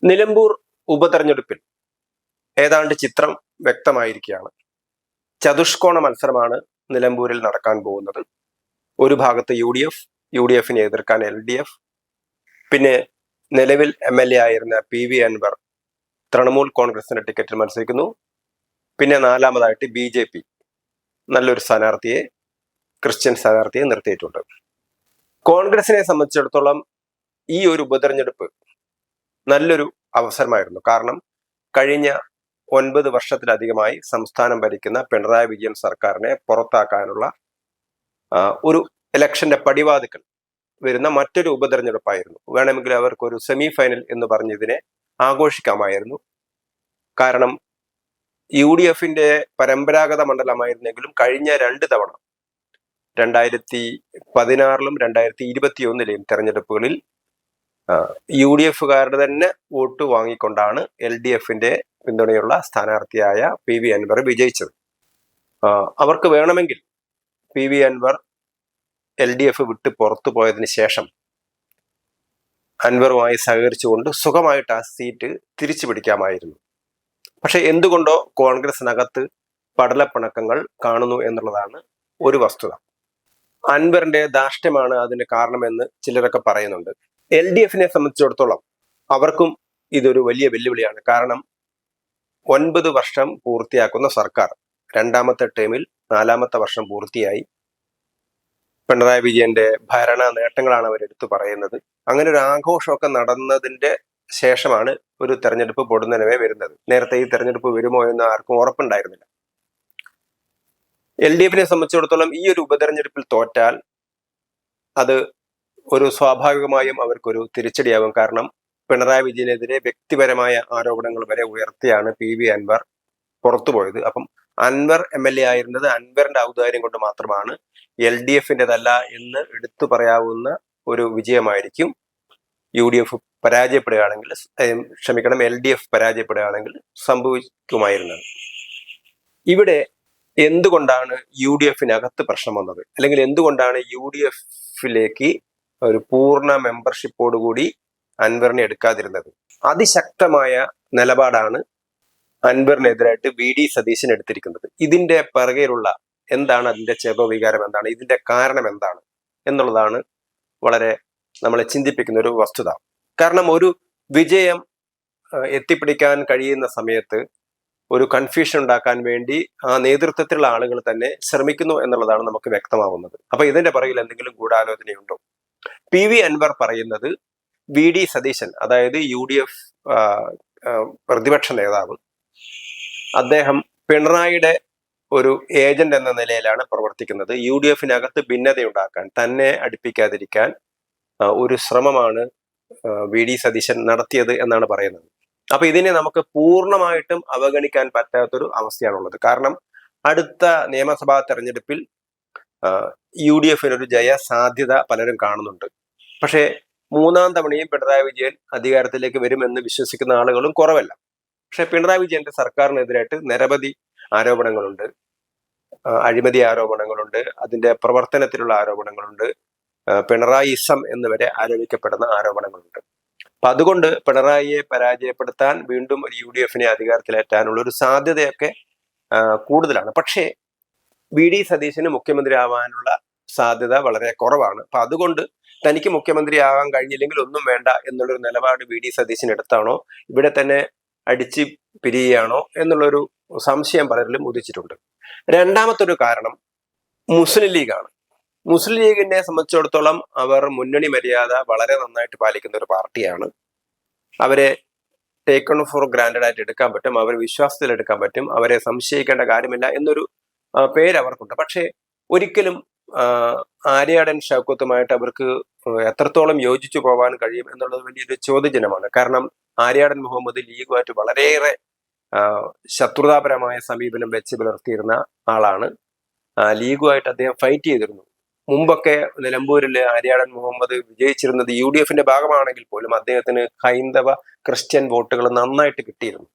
നിലമ്പൂർ ഉപതെരഞ്ഞെടുപ്പിൽ ഏതാണ്ട് ചിത്രം വ്യക്തമായിരിക്കുകയാണ്. ചതുഷ്കോണ മത്സരമാണ് നിലമ്പൂരിൽ നടക്കാൻ പോകുന്നത്. ഒരു ഭാഗത്ത് യു ഡി എഫിനെ എതിർക്കാൻ LDF, പിന്നെ നിലവിൽ MLA ആയിരുന്ന PV അൻവർ തൃണമൂൽ കോൺഗ്രസിന്റെ ടിക്കറ്റിൽ മത്സരിക്കുന്നു. പിന്നെ നാലാമതായിട്ട് BJP നല്ലൊരു സ്ഥാനാർത്ഥിയെ, ക്രിസ്ത്യൻ സ്ഥാനാർത്ഥിയെ നിർത്തിയിട്ടുണ്ട്. കോൺഗ്രസിനെ സംബന്ധിച്ചിടത്തോളം ഈ ഒരു ഉപതെരഞ്ഞെടുപ്പ് നല്ലൊരു അവസരമായിരുന്നു. കാരണം കഴിഞ്ഞ 9 വർഷത്തിലധികമായി സംസ്ഥാനം ഭരിക്കുന്ന പിണറായി വിജയൻ സർക്കാരിനെ പുറത്താക്കാനുള്ള ഒരു ഇലക്ഷന്റെ പടിവാതിക്കൽ വരുന്ന മറ്റൊരു ഉപതെരഞ്ഞെടുപ്പായിരുന്നു. വേണമെങ്കിൽ അവർക്ക് ഒരു സെമി ഫൈനൽ എന്ന് പറഞ്ഞതിനെ ആഘോഷിക്കാമായിരുന്നു. കാരണം UDFന്റെ പരമ്പരാഗത മണ്ഡലമായിരുന്നെങ്കിലും കഴിഞ്ഞ 2 തവണ 2016 2021 തെരഞ്ഞെടുപ്പുകളിൽ UDFകാരുടെ തന്നെ വോട്ട് വാങ്ങിക്കൊണ്ടാണ് LDFന്റെ പിന്തുണയുള്ള സ്ഥാനാർത്ഥിയായ PV അൻവർ വിജയിച്ചത്. അവർക്ക് വേണമെങ്കിൽ PV അൻവർ LDF വിട്ട് പുറത്തു പോയതിന് ശേഷം അൻവറുമായി സഹകരിച്ചുകൊണ്ട് സുഖമായിട്ട് ആ സീറ്റ് തിരിച്ചു പിടിക്കാമായിരുന്നു. പക്ഷെ എന്തുകൊണ്ടോ കോൺഗ്രസിനകത്ത് പടലപ്പിണക്കങ്ങൾ കാണുന്നു എന്നുള്ളതാണ് ഒരു വസ്തുത. അൻവറിന്റെ ധാർഷ്ട്യമാണ് അതിന് കാരണമെന്ന് ചിലരൊക്കെ പറയുന്നുണ്ട്. LDFനെ സംബന്ധിച്ചിടത്തോളം അവർക്കും ഇതൊരു വലിയ വെല്ലുവിളിയാണ്. കാരണം 9 വർഷം പൂർത്തിയാക്കുന്ന സർക്കാർ 2ാമത്തെ ടേമിൽ 4ാമത്തെ വർഷം പൂർത്തിയായി. പിണറായി വിജയന്റെ ഭരണ നേട്ടങ്ങളാണ് അവരെടുത്തു പറയുന്നത്. അങ്ങനെ ഒരു ആഘോഷമൊക്കെ നടന്നതിന്റെ ശേഷമാണ് ഒരു തെരഞ്ഞെടുപ്പ് പൊടുന്നനവേ വരുന്നത്. നേരത്തെ ഈ തെരഞ്ഞെടുപ്പ് വരുമോ എന്ന് ആർക്കും ഉറപ്പുണ്ടായിരുന്നില്ല. LDFനെ സംബന്ധിച്ചിടത്തോളം ഈ ഒരു ഉപതെരഞ്ഞെടുപ്പിൽ തോറ്റാൽ അത് ഒരു സ്വാഭാവികമായും അവർക്കൊരു തിരിച്ചടിയാകും. കാരണം പിണറായി വിജയനെതിരെ വ്യക്തിപരമായ ആരോപണങ്ങൾ വരെ ഉയർത്തിയാണ് PV അൻവർ പുറത്തുപോയത്. അപ്പം അൻവർ MLA ആയിരുന്നത് അൻവറിന്റെ ഔദാര്യം കൊണ്ട് മാത്രമാണ്. LDFന്റേതല്ല എന്ന് എടുത്തു പറയാവുന്ന ഒരു വിജയമായിരിക്കും UDF പരാജയപ്പെടുകയാണെങ്കിൽ, LDF പരാജയപ്പെടുകയാണെങ്കിൽ സംഭവിക്കുമായിരുന്നത്. ഇവിടെ എന്തുകൊണ്ടാണ് UDFനകത്ത് പ്രശ്നം വന്നത്, അല്ലെങ്കിൽ എന്തുകൊണ്ടാണ് UDFലേക്ക് ഒരു പൂർണ്ണ മെമ്പർഷിപ്പോടുകൂടി അൻവറിനെ എടുക്കാതിരുന്നത്? അതിശക്തമായ നിലപാടാണ് അൻവറിനെതിരായിട്ട് VD സതീശൻ എടുത്തിരിക്കുന്നത്. ഇതിന്റെ പിറകെയുള്ള എന്താണ്, അതിന്റെ ചേതോവികാരം എന്താണ്, ഇതിന്റെ കാരണം എന്താണ് എന്നുള്ളതാണ് വളരെ നമ്മളെ ചിന്തിപ്പിക്കുന്ന ഒരു വസ്തുത. കാരണം ഒരു വിജയം എത്തിപ്പിടിക്കാൻ കഴിയുന്ന സമയത്ത് ഒരു കൺഫ്യൂഷൻ ഉണ്ടാക്കാൻ വേണ്ടി ആ നേതൃത്വത്തിലുള്ള ആളുകൾ തന്നെ ശ്രമിക്കുന്നു എന്നുള്ളതാണ് നമുക്ക് വ്യക്തമാവുന്നത്. അപ്പൊ ഇതിന്റെ പിറകിൽ എന്തെങ്കിലും ഗൂഢാലോചനയുണ്ടോ? PV അൻവർ പറയുന്നത് VD സതീശൻ, അതായത് UDF പ്രതിപക്ഷ നേതാവ്, അദ്ദേഹം പിണറായിയുടെ ഒരു ഏജന്റ് എന്ന നിലയിലാണ് പ്രവർത്തിക്കുന്നത്. UDFനകത്ത് ഭിന്നതയുണ്ടാക്കാൻ, തന്നെ അടുപ്പിക്കാതിരിക്കാൻ ഒരു ശ്രമമാണ് VD സതീശൻ നടത്തിയത് എന്നാണ് പറയുന്നത്. അപ്പൊ ഇതിനെ നമുക്ക് പൂർണ്ണമായിട്ടും അവഗണിക്കാൻ പറ്റാത്തൊരു അവസ്ഥയാണുള്ളത്. കാരണം അടുത്ത നിയമസഭാ തെരഞ്ഞെടുപ്പിൽ UDFനൊരു ജയ സാധ്യത പലരും കാണുന്നുണ്ട്. പക്ഷേ 3ാം തവണയും പിണറായി വിജയൻ അധികാരത്തിലേക്ക് വരുമെന്ന് വിശ്വസിക്കുന്ന ആളുകളും കുറവല്ല. പക്ഷെ പിണറായി വിജയന്റെ സർക്കാരിനെതിരായിട്ട് നിരവധി ആരോപണങ്ങളുണ്ട്. അഴിമതി ആരോപണങ്ങളുണ്ട്, അതിന്റെ പ്രവർത്തനത്തിലുള്ള ആരോപണങ്ങളുണ്ട്, പിണറായിസം എന്ന് വരെ ആരോപിക്കപ്പെടുന്ന ആരോപണങ്ങളുണ്ട്. അപ്പൊ അതുകൊണ്ട് പിണറായിയെ പരാജയപ്പെടുത്താൻ വീണ്ടും ഒരു UDFനെ അധികാരത്തിലേറ്റാനുള്ള ഒരു സാധ്യതയൊക്കെ കൂടുതലാണ്. പക്ഷേ VD സതീശന് മുഖ്യമന്ത്രി ആവാനുള്ള സാധ്യത വളരെ കുറവാണ്. അപ്പൊ അതുകൊണ്ട് തനിക്ക് മുഖ്യമന്ത്രി ആകാൻ കഴിഞ്ഞില്ലെങ്കിൽ ഒന്നും വേണ്ട എന്നുള്ളൊരു നിലപാട് VD സതീശൻ എടുത്താണോ, ഇവിടെ തന്നെ അടിച്ച് പിരിയുകയാണോ എന്നുള്ളൊരു സംശയം പലരിലും ഉദിച്ചിട്ടുണ്ട്. 2ാമത്തൊരു കാരണം മുസ്ലിം ലീഗാണ്. മുസ്ലിം ലീഗിനെ സംബന്ധിച്ചിടത്തോളം അവർ മുന്നണി മര്യാദ വളരെ നന്നായിട്ട് പാലിക്കുന്ന ഒരു പാർട്ടിയാണ്. അവരെ ടേക്കൺ ഫോർ ഗ്രാൻഡഡ് ആയിട്ട് എടുക്കാൻ പറ്റും, അവരെ വിശ്വാസത്തിൽ എടുക്കാൻ പറ്റും, അവരെ സംശയിക്കേണ്ട കാര്യമില്ല എന്നൊരു പേര് അവർക്കുണ്ട്. പക്ഷേ ഒരിക്കലും ആര്യാടൻ ഷൗക്കത്തുമായിട്ട് അവർക്ക് എത്രത്തോളം യോജിച്ചു പോകാൻ കഴിയും എന്നുള്ളത് വലിയൊരു ചോദ്യചിഹ്നമാണ്. കാരണം ആര്യാടൻ മുഹമ്മദ് ലീഗുമായിട്ട് വളരെയേറെ ശത്രുതാപരമായ സമീപനം വെച്ച് പുലർത്തിയിരുന്ന ആളാണ്. ലീഗുമായിട്ട് അദ്ദേഹം ഫൈറ്റ് ചെയ്തിരുന്നു. മുമ്പൊക്കെ നിലമ്പൂരിൽ ആര്യാടൻ മുഹമ്മദ് വിജയിച്ചിരുന്നത് UDFന്റെ ഭാഗമാണെങ്കിൽ പോലും അദ്ദേഹത്തിന് ഹൈന്ദവ ക്രിസ്ത്യൻ വോട്ടുകൾ നന്നായിട്ട് കിട്ടിയിരുന്നു.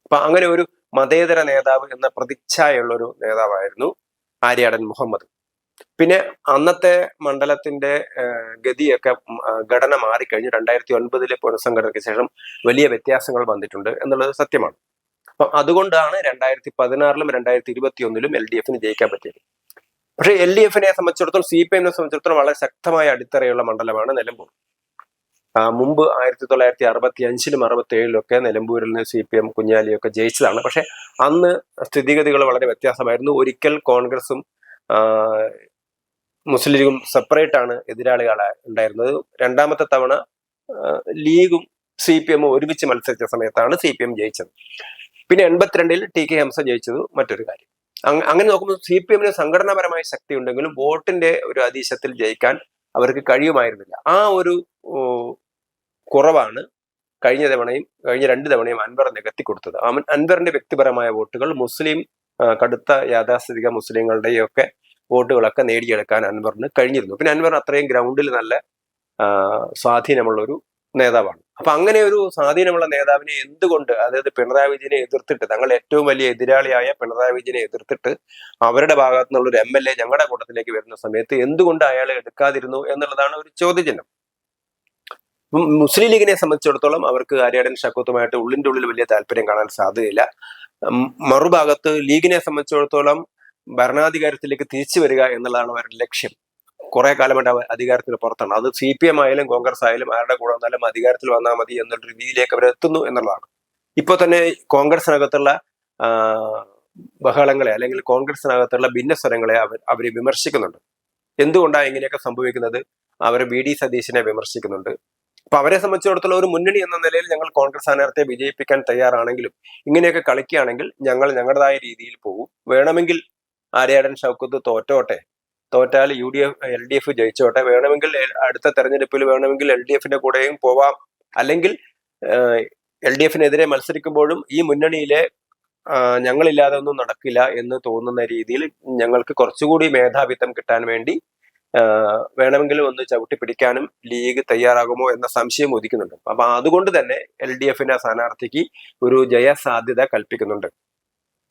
അപ്പൊ അങ്ങനെ ഒരു മതേതര നേതാവ് എന്ന പ്രതിച്ഛായുള്ള ഒരു നേതാവായിരുന്നു ആര്യാടൻ മുഹമ്മദ്. പിന്നെ അന്നത്തെ മണ്ഡലത്തിന്റെ ഗതിയൊക്കെ ഘടന മാറിക്കഴിഞ്ഞു. 2009 പുനഃസംഘടനയ്ക്ക് ശേഷം വലിയ വ്യത്യാസങ്ങൾ വന്നിട്ടുണ്ട് എന്നുള്ളത് സത്യമാണ്. അപ്പൊ അതുകൊണ്ടാണ് 2016 2021 LDFന് ജയിക്കാൻ പറ്റിയത്. പക്ഷേ LDFനെ സംബന്ധിച്ചിടത്തോളം, CPIനെ സംബന്ധിച്ചിടത്തോളം വളരെ ശക്തമായ അടിത്തറയുള്ള മണ്ഡലമാണ് നിലമ്പൂർ. മുമ്പ് 1965-ലും 67-ലൊക്കെ നിലമ്പൂരിൽ നിന്ന് CPM കുഞ്ഞാലിയൊക്കെ ജയിച്ചതാണ്. പക്ഷെ അന്ന് സ്ഥിതിഗതികൾ വളരെ വ്യത്യാസമായിരുന്നു. ഒരിക്കൽ കോൺഗ്രസും മുസ്ലിം ലീഗും സെപ്പറേറ്റ് ആണ് എതിരാളികളായി ഉണ്ടായിരുന്നത്. രണ്ടാമത്തെ തവണ ലീഗും CPM ഒരുമിച്ച് മത്സരിച്ച സമയത്താണ് CPM ജയിച്ചത്. പിന്നെ 82-ൽ TK ഹംസ ജയിച്ചത് മറ്റൊരു കാര്യം. അങ്ങനെ നോക്കുമ്പോൾ CPMന് സംഘടനാപരമായ ശക്തി ഉണ്ടെങ്കിലും വോട്ടിന്റെ ഒരു അതീശത്തിൽ ജയിക്കാൻ അവർക്ക് കഴിയുമായിരുന്നില്ല. ആ ഒരു കുറവാണ് കഴിഞ്ഞ 2 തവണയും അൻവർ നികത്തി കൊടുത്തത്. അൻവറിന്റെ വ്യക്തിപരമായ വോട്ടുകൾ മുസ്ലിം കടുത്ത യാഥാസ്ഥിതിക മുസ്ലിങ്ങളുടെയൊക്കെ വോട്ടുകളൊക്കെ നേടിയെടുക്കാൻ അൻവറിന് കഴിഞ്ഞിരുന്നു. പിന്നെ അൻവർ അത്രയും ഗ്രൗണ്ടിൽ നല്ല സ്വാധീനമുള്ള ഒരു നേതാവാണ്. അപ്പൊ അങ്ങനെ ഒരു സ്വാധീനമുള്ള നേതാവിനെ എന്തുകൊണ്ട്, അതായത് പിണറായി വിജയനെ എതിർത്തിട്ട്, തങ്ങൾ ഏറ്റവും വലിയ എതിരാളിയായ പിണറായി വിജയനെ എതിർത്തിട്ട് അവരുടെ ഭാഗത്തു നിന്നുള്ള ഒരു MLA ഞങ്ങളുടെ കൂട്ടത്തിലേക്ക് വരുന്ന സമയത്ത് എന്തുകൊണ്ട് അയാളെ എടുക്കാതിരുന്നു എന്നുള്ളതാണ് ഒരു ചോദ്യചിഹ്നം. മുസ്ലിം ലീഗിനെ സംബന്ധിച്ചിടത്തോളം അവർക്ക് ആര്യാടൻ ഷക്കത്തുമായിട്ട് ഉള്ളിന്റെ ഉള്ളിൽ വലിയ താല്പര്യം കാണാൻ സാധ്യതയില്ല. മറുഭാഗത്ത് ലീഗിനെ സംബന്ധിച്ചിടത്തോളം ഭരണാധികാരത്തിലേക്ക് തിരിച്ചു വരിക എന്നുള്ളതാണ് അവരുടെ ലക്ഷ്യം. കുറെ കാലമായിട്ട് അധികാരത്തിന് പുറത്താണ്. അത് CPM ആയാലും കോൺഗ്രസ് ആയാലും ആരുടെ കൂടെ വന്നാലും അധികാരത്തിൽ വന്നാൽ മതി എന്നുള്ള രീതിയിലേക്ക് അവർ എത്തുന്നു എന്നുള്ളതാണ്. ഇപ്പൊ തന്നെ കോൺഗ്രസിനകത്തുള്ള ബഹളങ്ങളെ അല്ലെങ്കിൽ കോൺഗ്രസിനകത്തുള്ള ഭിന്നസ്വരങ്ങളെ അവർ വിമർശിക്കുന്നുണ്ട്. എന്തുകൊണ്ടാണ് ഇങ്ങനെയൊക്കെ സംഭവിക്കുന്നത്? അവർ VD സതീശനെ വിമർശിക്കുന്നുണ്ട്. അപ്പൊ അവരെ സംബന്ധിച്ചിടത്തോളം ഒരു മുന്നണി എന്ന നിലയിൽ ഞങ്ങൾ കോൺഗ്രസ് സ്ഥാനാർത്ഥിയെ വിജയിപ്പിക്കാൻ തയ്യാറാണെങ്കിലും ഇങ്ങനെയൊക്കെ കളിക്കുകയാണെങ്കിൽ ഞങ്ങൾ ഞങ്ങളുടേതായ രീതിയിൽ പോകും. വേണമെങ്കിൽ ആര്യാടൻ ഷൗക്കത്ത് തോറ്റാൽ LDF ജയിച്ചോട്ടെ, വേണമെങ്കിൽ അടുത്ത തെരഞ്ഞെടുപ്പിൽ വേണമെങ്കിൽ LDFന്റെ കൂടെയും പോവാം, അല്ലെങ്കിൽ LDFനെതിരെ മത്സരിക്കുമ്പോഴും ഈ മുന്നണിയിലെ ഞങ്ങളില്ലാതെ ഒന്നും നടക്കില്ല എന്ന് തോന്നുന്ന രീതിയിൽ ഞങ്ങൾക്ക് കുറച്ചുകൂടി മേധാവിത്വം കിട്ടാൻ വേണ്ടി വേണമെങ്കിൽ ഒന്ന് ചവിട്ടി പിടിക്കാനും ലീഗ് തയ്യാറാകുമോ എന്ന സംശയം ഉദിക്കുന്നുണ്ട്. അപ്പൊ അതുകൊണ്ട് തന്നെ LDFന്റെ സ്ഥാനാർത്ഥിക്ക് ഒരു ജയസാധ്യത കൽപ്പിക്കുന്നുണ്ട്.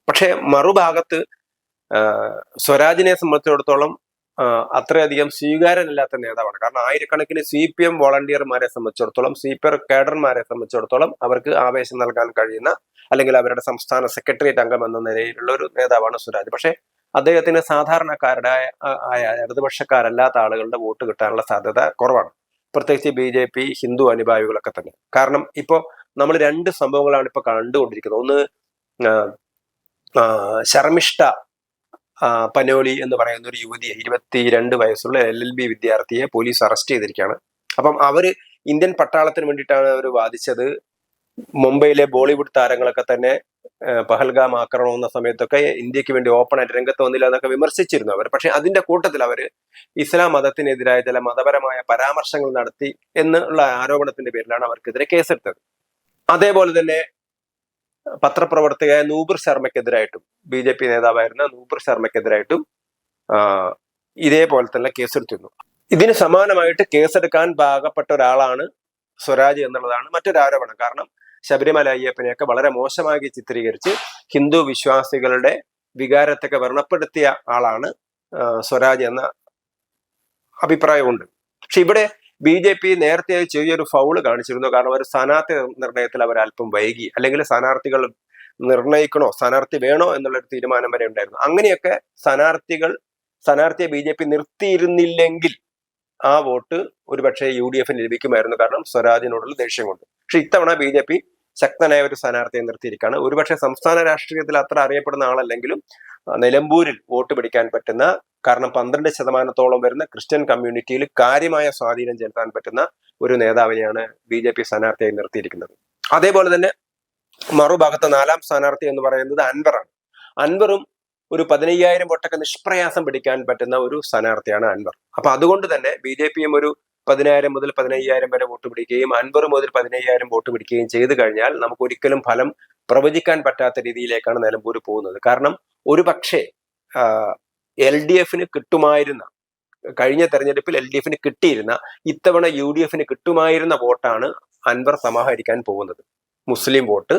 പക്ഷെ മറുഭാഗത്ത് സ്വരാജിനെ സംബന്ധിച്ചിടത്തോളം അത്രയധികം സ്വീകാര്യനില്ലാത്ത നേതാവാണ്. കാരണം ആയിരക്കണക്കിന് CPM വോളണ്ടിയർമാരെ സംബന്ധിച്ചിടത്തോളം, CPM കേഡർമാരെ സംബന്ധിച്ചിടത്തോളം അവർക്ക് ആവേശം നൽകാൻ കഴിയുന്ന, അല്ലെങ്കിൽ അവരുടെ സംസ്ഥാന സെക്രട്ടേറിയറ്റ് അംഗം എന്ന നിലയിലുള്ള ഒരു നേതാവാണ് സ്വരാജ്. പക്ഷെ അദ്ദേഹത്തിന് സാധാരണക്കാരുടെ ഇടതുപക്ഷക്കാരല്ലാത്ത ആളുകളുടെ വോട്ട് കിട്ടാനുള്ള സാധ്യത കുറവാണ്. പ്രത്യേകിച്ച് BJP ഹിന്ദു അനുഭാവികളൊക്കെ തന്നെ. കാരണം ഇപ്പോ നമ്മൾ 2 സംഭവങ്ങളാണ് ഇപ്പൊ കണ്ടുകൊണ്ടിരിക്കുന്നത്. ഒന്ന്, ശർമിഷ്ഠ പനോലി എന്ന് പറയുന്ന ഒരു യുവതിയെ, 22 വയസ്സുള്ള LLB വിദ്യാർത്ഥിയെ പോലീസ് അറസ്റ്റ് ചെയ്തിരിക്കുകയാണ്. അപ്പം അവര് ഇന്ത്യൻ പട്ടാളത്തിന് വേണ്ടിയിട്ടാണ് അവർ വാദിച്ചത്. മുംബൈയിലെ ബോളിവുഡ് താരങ്ങളൊക്കെ തന്നെ പഹൽഗാം ആക്രമണം വന്ന സമയത്തൊക്കെ ഇന്ത്യക്ക് വേണ്ടി ഓപ്പൺ ആയിട്ട് രംഗത്ത് വന്നില്ല എന്നൊക്കെ വിമർശിച്ചിരുന്നു അവർ. പക്ഷെ അതിന്റെ കൂട്ടത്തിൽ അവർ ഇസ്ലാം മതത്തിനെതിരായ ചില മതപരമായ പരാമർശങ്ങൾ നടത്തി എന്നുള്ള ആരോപണത്തിന്റെ പേരിലാണ് അവർക്കെതിരെ കേസെടുത്തത്. അതേപോലെ തന്നെ പത്രപ്രവർത്തകയായ നൂപുർ ശർമ്മയ്ക്കെതിരായിട്ടും, BJP നേതാവായിരുന്ന നൂപുർ ശർമ്മയ്ക്കെതിരായിട്ടും ഇതേപോലെ തന്നെ കേസെടുത്തിരുന്നു. ഇതിന് സമാനമായിട്ട് കേസെടുക്കാൻ പാകപ്പെട്ട ഒരാളാണ് സ്വരാജ് എന്നുള്ളതാണ് മറ്റൊരു ആരോപണം. കാരണം ശബരിമല അയ്യപ്പനെയൊക്കെ വളരെ മോശമായി ചിത്രീകരിച്ച് ഹിന്ദു വിശ്വാസികളുടെ വികാരത്തൊക്കെ വ്രണപ്പെടുത്തിയ ആളാണ് സ്വരാജ് എന്ന അഭിപ്രായമുണ്ട്. പക്ഷെ ഇവിടെ BJP നേരത്തെ ചെറിയൊരു ഫൗള് കാണിച്ചിരുന്നു. കാരണം ഒരു സ്ഥാനാർത്ഥി നിർണയത്തിൽ അവർ അല്പം വൈകി, അല്ലെങ്കിൽ സ്ഥാനാർത്ഥികൾ നിർണയിക്കണോ, സ്ഥാനാർത്ഥി വേണോ എന്നുള്ളൊരു തീരുമാനം വരെ ഉണ്ടായിരുന്നു. അങ്ങനെയൊക്കെ സ്ഥാനാർത്ഥിയെ BJP നിർത്തിയിരുന്നില്ലെങ്കിൽ ആ വോട്ട് ഒരുപക്ഷെ UDFന് ലഭിക്കുമായിരുന്നു. കാരണം സ്വരാജിനോടുള്ള ദേഷ്യം കൊണ്ട്. പക്ഷെ ഇത്തവണ BJP ശക്തനായ ഒരു സ്ഥാനാർത്ഥിയെ നിർത്തിയിരിക്കുകയാണ്. ഒരുപക്ഷെ സംസ്ഥാന രാഷ്ട്രീയത്തിൽ അത്ര അറിയപ്പെടുന്ന ആളല്ലെങ്കിലും നിലമ്പൂരിൽ വോട്ട് പിടിക്കാൻ പറ്റുന്ന, കാരണം 12% വരുന്ന ക്രിസ്ത്യൻ കമ്മ്യൂണിറ്റിയിൽ കാര്യമായ സ്വാധീനം ചെലുത്താൻ പറ്റുന്ന ഒരു നേതാവിനെയാണ് BJP സ്ഥാനാർത്ഥിയായി നിർത്തിയിരിക്കുന്നത്. അതേപോലെ തന്നെ മറുഭാഗത്ത് 4ാം സ്ഥാനാർത്ഥി എന്ന് പറയുന്നത് അൻവറാണ്. അൻവറും ഒരു 15,000 വോട്ടൊക്കെ നിഷ്പ്രയാസം പിടിക്കാൻ പറ്റുന്ന ഒരു സ്ഥാനാർത്ഥിയാണ് അൻവർ. അപ്പൊ അതുകൊണ്ട് തന്നെ BJPയും ഒരു 10,000 മുതൽ 15,000 വരെ വോട്ട് പിടിക്കുകയും അൻവർ മുതൽ 15,000 വോട്ട് പിടിക്കുകയും ചെയ്തു കഴിഞ്ഞാൽ നമുക്ക് ഒരിക്കലും ഫലം പ്രവചിക്കാൻ പറ്റാത്ത രീതിയിലേക്കാണ് നിലമ്പൂർ പോകുന്നത്. കാരണം ഒരു പക്ഷേ LDFന് കിട്ടുമായിരുന്ന, കഴിഞ്ഞ തെരഞ്ഞെടുപ്പിൽ LDFന് കിട്ടിയിരുന്ന, ഇത്തവണ UDFന് കിട്ടുമായിരുന്ന വോട്ടാണ് അൻവർ സമാഹരിക്കാൻ പോകുന്നത്. മുസ്ലിം വോട്ട്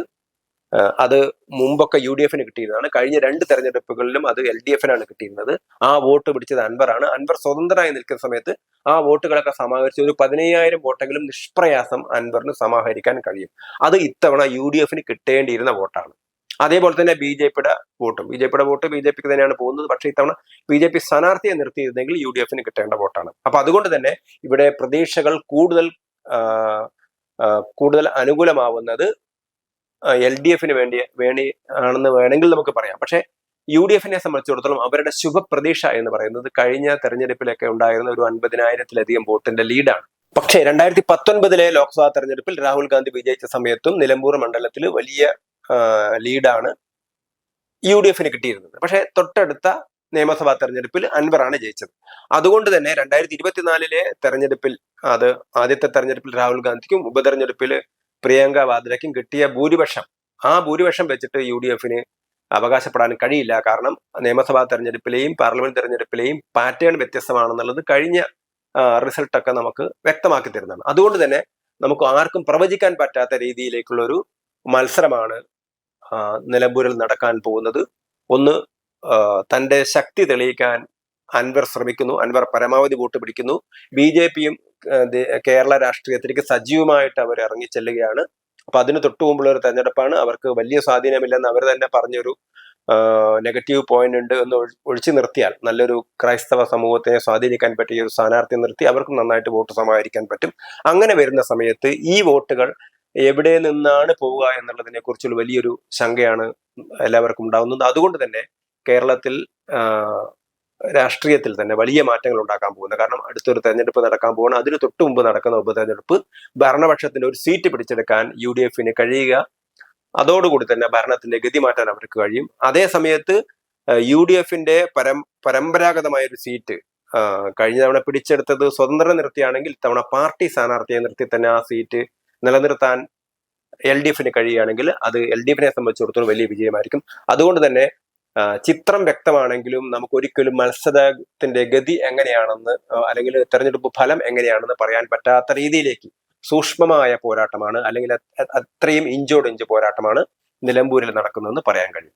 അത് മുമ്പൊക്കെ UDF-ന് കിട്ടിയിരുന്നതാണ്. കഴിഞ്ഞ 2 തെരഞ്ഞെടുപ്പുകളിലും അത് LDF-നാണ് കിട്ടിയിരുന്നത്. ആ വോട്ട് പിടിച്ചത് അൻവറാണ്. അൻവർ സ്വതന്ത്രനായി നിൽക്കുന്ന സമയത്ത് ആ വോട്ടുകളൊക്കെ സമാഹരിച്ച് ഒരു 15,000 വോട്ടെങ്കിലും നിഷ്പ്രയാസം അൻവറിന് സമാഹരിക്കാൻ കഴിയും. അത് ഇത്തവണ UDF-ന് കിട്ടേണ്ടിയിരുന്ന വോട്ടാണ്. അതേപോലെ തന്നെ BJP-യുടെ വോട്ട് BJPക്ക് തന്നെയാണ് പോകുന്നത്. പക്ഷേ ഇത്തവണ BJP സ്ഥാനാർത്ഥിയെ നിർത്തിയിരുന്നെങ്കിൽ UDF-ന് കിട്ടേണ്ട വോട്ടാണ്. അപ്പൊ അതുകൊണ്ട് തന്നെ ഇവിടെ പ്രതീക്ഷകൾ കൂടുതൽ അനുകൂലമാവുന്നത് LDF-ന് വേണ്ടി ആണെന്ന് വേണമെങ്കിൽ നമുക്ക് പറയാം. പക്ഷേ UDF-നെ സംബന്ധിച്ചിടത്തോളം അവരുടെ ശുഭപ്രതീക്ഷ എന്ന് പറയുന്നത് കഴിഞ്ഞ തെരഞ്ഞെടുപ്പിലൊക്കെ ഉണ്ടായിരുന്ന ഒരു 50,000-ത്തിലധികം വോട്ടിന്റെ ലീഡാണ്. പക്ഷേ 2019 ലോക്സഭാ തെരഞ്ഞെടുപ്പിൽ രാഹുൽ ഗാന്ധി വിജയിച്ച സമയത്തും നിലമ്പൂർ മണ്ഡലത്തിൽ വലിയ ലീഡാണ് UDF-ന് കിട്ടിയിരുന്നത്. പക്ഷേ തൊട്ടടുത്ത നിയമസഭാ തെരഞ്ഞെടുപ്പിൽ അൻവറാണ് ജയിച്ചത്. അതുകൊണ്ട് തന്നെ 2024 തെരഞ്ഞെടുപ്പിൽ, അത് ആദ്യത്തെ തെരഞ്ഞെടുപ്പിൽ രാഹുൽ ഗാന്ധിക്കും ഉപതെരഞ്ഞെടുപ്പിൽ പ്രിയങ്ക വാദ്രയ്ക്കും കിട്ടിയ ആ ഭൂരിപക്ഷം വെച്ചിട്ട് UDF-ന് അവകാശപ്പെടാൻ കഴിയില്ല. കാരണം നിയമസഭാ തെരഞ്ഞെടുപ്പിലെയും പാർലമെന്റ് തെരഞ്ഞെടുപ്പിലെയും പാറ്റേൺ വ്യത്യസ്തമാണെന്നുള്ളത് കഴിഞ്ഞ റിസൾട്ടൊക്കെ നമുക്ക് വ്യക്തമാക്കി തരുന്നതാണ്. അതുകൊണ്ട് തന്നെ നമുക്ക് ആർക്കും പ്രവചിക്കാൻ പറ്റാത്ത രീതിയിലേക്കുള്ള ഒരു മത്സരമാണ് നിലമ്പൂരിൽ നടക്കാൻ പോകുന്നത്. ഒന്ന്, തന്റെ ശക്തി തെളിയിക്കാൻ അൻവർ ശ്രമിക്കുന്നു. അൻവർ പരമാവധി വോട്ട് പിടിക്കുന്നു. BJP-യും കേരള രാഷ്ട്രീയത്തിലേക്ക് സജീവമായിട്ട് അവർ ഇറങ്ങിച്ചെല്ലുകയാണ്. അപ്പൊ അതിന് തൊട്ടു മുമ്പുള്ള ഒരു തെരഞ്ഞെടുപ്പാണ്. അവർക്ക് വലിയ സ്വാധീനമില്ലെന്ന് അവർ തന്നെ പറഞ്ഞൊരു നെഗറ്റീവ് പോയിന്റ് ഉണ്ട് എന്ന് ഒഴിച്ചു നിർത്തിയാൽ, നല്ലൊരു ക്രൈസ്തവ സമൂഹത്തെ സ്വാധീനിക്കാൻ പറ്റിയ ഒരു സ്ഥാനാർത്ഥി നിർത്തി അവർക്ക് നന്നായിട്ട് വോട്ട് സമാഹരിക്കാൻ പറ്റും. അങ്ങനെ വരുന്ന സമയത്ത് ഈ വോട്ടുകൾ എവിടെ നിന്നാണ് പോവുക എന്നുള്ളതിനെ കുറിച്ചുള്ള വലിയൊരു ശങ്കയാണ് എല്ലാവർക്കും ഉണ്ടാകുന്നത്. അതുകൊണ്ട് തന്നെ കേരളത്തിൽ രാഷ്ട്രീയത്തിൽ തന്നെ വലിയ മാറ്റങ്ങൾ ഉണ്ടാക്കാൻ പോകുന്നത്. കാരണം അടുത്തൊരു തെരഞ്ഞെടുപ്പ് നടക്കാൻ പോകണം. അതിന് തൊട്ടു മുമ്പ് നടക്കുന്ന ഉപതെരഞ്ഞെടുപ്പ് ഭരണപക്ഷത്തിന്റെ ഒരു സീറ്റ് പിടിച്ചെടുക്കാൻ UDF-ന് കഴിയുക, അതോടുകൂടി തന്നെ ഭരണത്തിന്റെ ഗതി മാറ്റാൻ അവർക്ക് കഴിയും. അതേ സമയത്ത് UDF-ന്റെ പരമ്പരാഗതമായ ഒരു സീറ്റ് കഴിഞ്ഞ തവണ പിടിച്ചെടുത്തത് സ്വതന്ത്രം നിർത്തിയാണെങ്കിൽ ഇത്തവണ പാർട്ടി സ്ഥാനാർത്ഥിയെ നിർത്തി തന്നെ ആ സീറ്റ് നിലനിർത്താൻ LDF-ന് കഴിയുകയാണെങ്കിൽ അത് LDF-നെ സംബന്ധിച്ചിടത്തോളം വലിയ വിജയമായിരിക്കും. അതുകൊണ്ട് തന്നെ ചിത്രം വ്യക്തമാണെങ്കിലും നമുക്ക് ഒരിക്കലും മത്സരത്തിന്റെ ഗതി എങ്ങനെയാണെന്ന് അല്ലെങ്കിൽ തെരഞ്ഞെടുപ്പ് ഫലം എങ്ങനെയാണെന്ന് പറയാൻ പറ്റാത്ത രീതിയിലേക്ക് സൂക്ഷ്മമായ പോരാട്ടമാണ്, അല്ലെങ്കിൽ അത്രയും ഇഞ്ചോടിഞ്ച് പോരാട്ടമാണ് നിലമ്പൂരിൽ നടക്കുന്നതെന്ന് പറയാൻ കഴിയും.